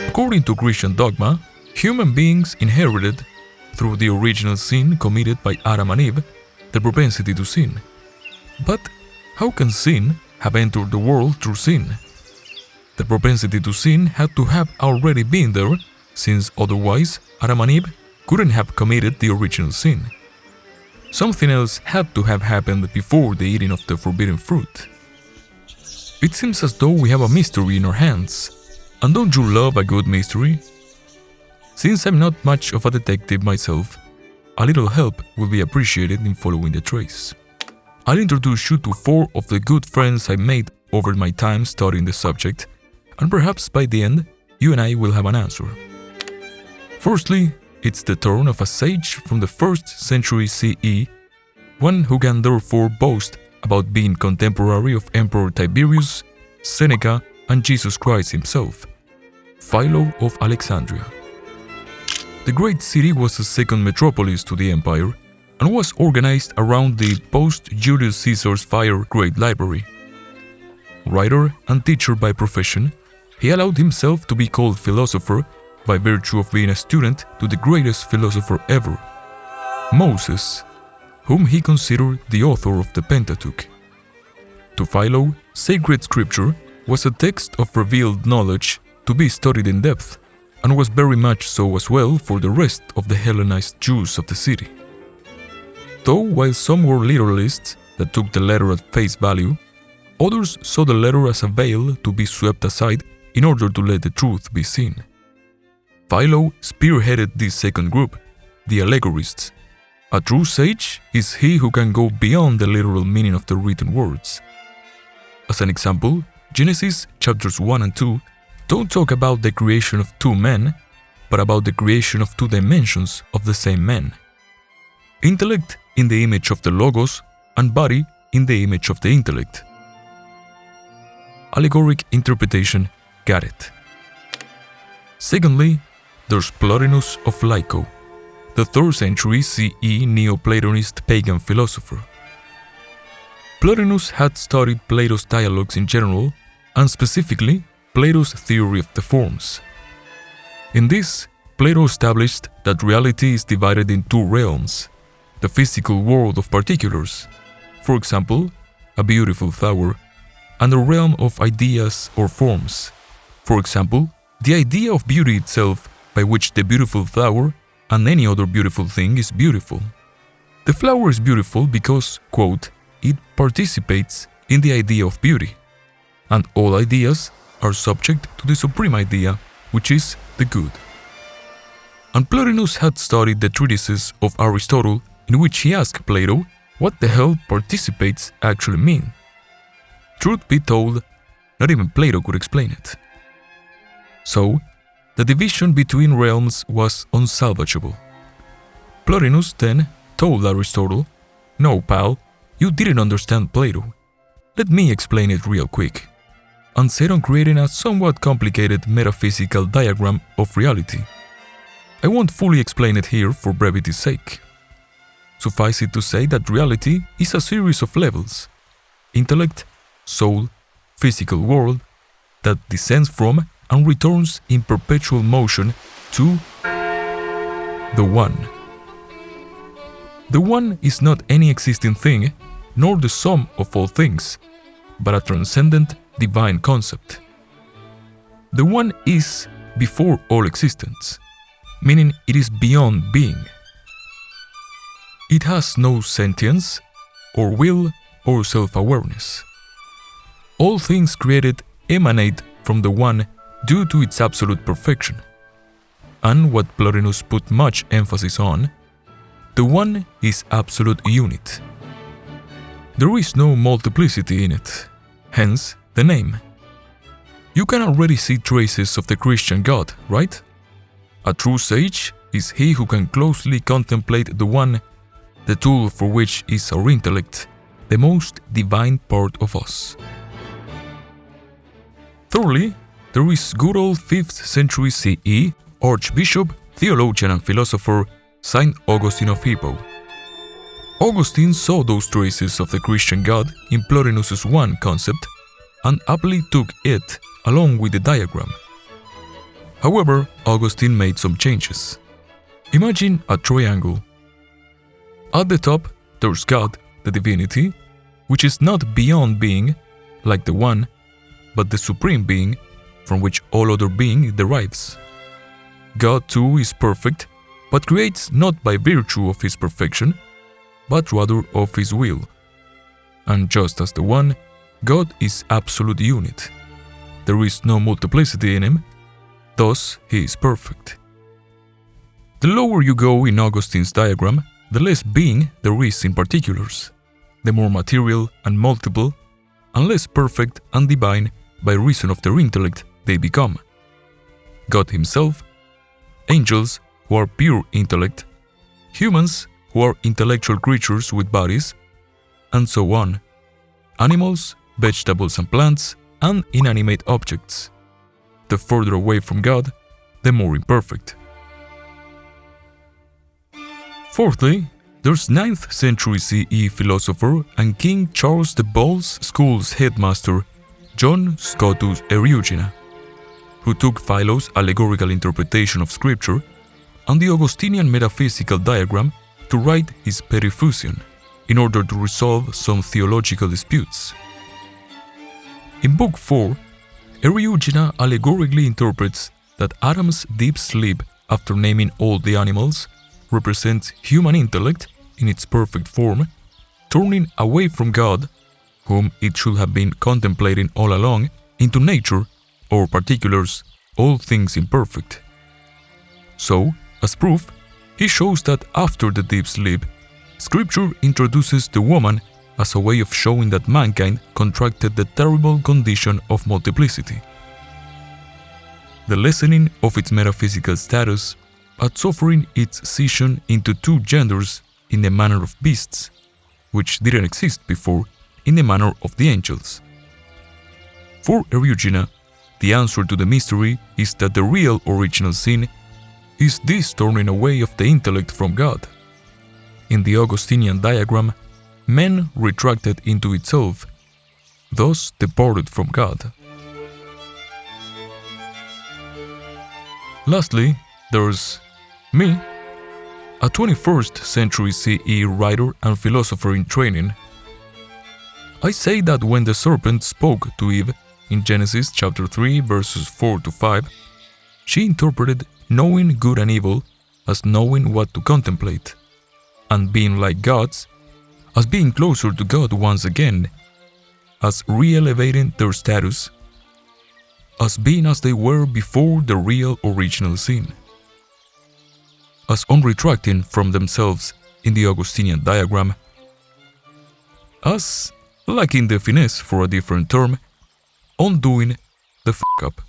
According to Christian dogma, human beings inherited, through the original sin committed by Adam and Eve, the propensity to sin. But how can sin have entered the world through sin? The propensity to sin had to have already been there, since otherwise Adam and Eve couldn't have committed the original sin. Something else had to have happened before the eating of the forbidden fruit. It seems as though we have a mystery in our hands. And don't you love a good mystery? Since I'm not much of a detective myself, a little help will be appreciated in following the trace. I'll introduce you to 4 of the good friends I made over my time studying the subject, and perhaps by the end, you and I will have an answer. Firstly, it's the turn of a sage from the 1st century CE, one who can therefore boast about being contemporary of Emperor Tiberius, Seneca, and Jesus Christ himself, Philo of Alexandria. The great city was the second metropolis to the empire and was organized around the post-Julius Caesar's fire great library. Writer and teacher by profession, he allowed himself to be called philosopher by virtue of being a student to the greatest philosopher ever, Moses, whom he considered the author of the Pentateuch. To Philo, sacred scripture was a text of revealed knowledge to be studied in depth, and was very much so as well for the rest of the Hellenized Jews of the city. Though while some were literalists that took the letter at face value, others saw the letter as a veil to be swept aside in order to let the truth be seen. Philo spearheaded this second group, the allegorists. A true sage is he who can go beyond the literal meaning of the written words. As an example, Genesis chapters 1 and 2 don't talk about the creation of 2 men, but about the creation of 2 dimensions of the same man. Intellect in the image of the Logos and body in the image of the intellect. Allegoric interpretation, got it. Secondly, there's Plotinus of Lyco, the 3rd century CE Neoplatonist pagan philosopher. Plotinus had studied Plato's dialogues in general, and specifically Plato's theory of the forms. In this, Plato established that reality is divided in 2 realms, the physical world of particulars, for example, a beautiful flower, and the realm of ideas or forms, for example, the idea of beauty itself, by which the beautiful flower and any other beautiful thing is beautiful. The flower is beautiful because, quote, it participates in the idea of beauty, and all ideas are subject to the supreme idea, which is the good. And Plotinus had studied the treatises of Aristotle in which he asked Plato what the hell participates actually mean. Truth be told, not even Plato could explain it. So, the division between realms was unsalvageable. Plotinus then told Aristotle, "No, pal, you didn't understand Plato. Let me explain it real quick," and set on creating a somewhat complicated metaphysical diagram of reality. I won't fully explain it here for brevity's sake. Suffice it to say that reality is a series of levels: intellect, soul, physical world, that descends from and returns in perpetual motion to the One. The One is not any existing thing, nor the sum of all things, but a transcendent divine concept. The One is before all existence, meaning it is beyond being. It has no sentience, or will, or self-awareness. All things created emanate from the One due to its absolute perfection. And what Plotinus put much emphasis on, the One is absolute unit. There is no multiplicity in it, hence the name. You can already see traces of the Christian God, right? A true sage is he who can closely contemplate the One, the tool for which is our intellect, the most divine part of us. Thirdly, there is good old 5th century CE Archbishop, theologian and philosopher Saint Augustine of Hippo. Augustine saw those traces of the Christian God in Plotinus's One concept and aptly took it along with the diagram. However, Augustine made some changes. Imagine a triangle. At the top, there's God, the divinity, which is not beyond being, like the One, but the supreme being, from which all other being derives. God too is perfect, but creates not by virtue of his perfection, but rather of his will. And just as the One, God is absolute unit. There is no multiplicity in him, thus he is perfect. The lower you go in Augustine's diagram, the less being there is in particulars, the more material and multiple, and less perfect and divine by reason of their intellect they become. God himself, angels who are pure intellect, humans who are intellectual creatures with bodies, and so on, animals, vegetables and plants, and inanimate objects. The further away from God, the more imperfect. Fourthly, there's 9th century CE philosopher and King Charles the Bald's school's headmaster, John Scotus Eriugena, who took Philo's allegorical interpretation of scripture and the Augustinian metaphysical diagram to write his Perifusion in order to resolve some theological disputes. In Book 4, Eriugena allegorically interprets that Adam's deep sleep after naming all the animals represents human intellect in its perfect form, turning away from God, whom it should have been contemplating all along, into nature, or particulars, all things imperfect. So, as proof, he shows that after the deep sleep, Scripture introduces the woman as a way of showing that mankind contracted the terrible condition of multiplicity. The lessening of its metaphysical status, at suffering its scission into two genders in the manner of beasts, which didn't exist before in the manner of the angels. For Eriugena, the answer to the mystery is that the real original sin is this turning away of the intellect from God. In the Augustinian diagram, man retracted into itself, thus departed from God. Lastly, there's me, a 21st century CE writer and philosopher in training. I say that when the serpent spoke to Eve in Genesis chapter 3 verses 4 to 5, she interpreted knowing good and evil as knowing what to contemplate, and being like gods as being closer to God once again, as re-elevating their status, as being as they were before the real original sin, as unretracting from themselves in the Augustinian diagram, as, lacking the finesse for a different term, undoing the f*** up.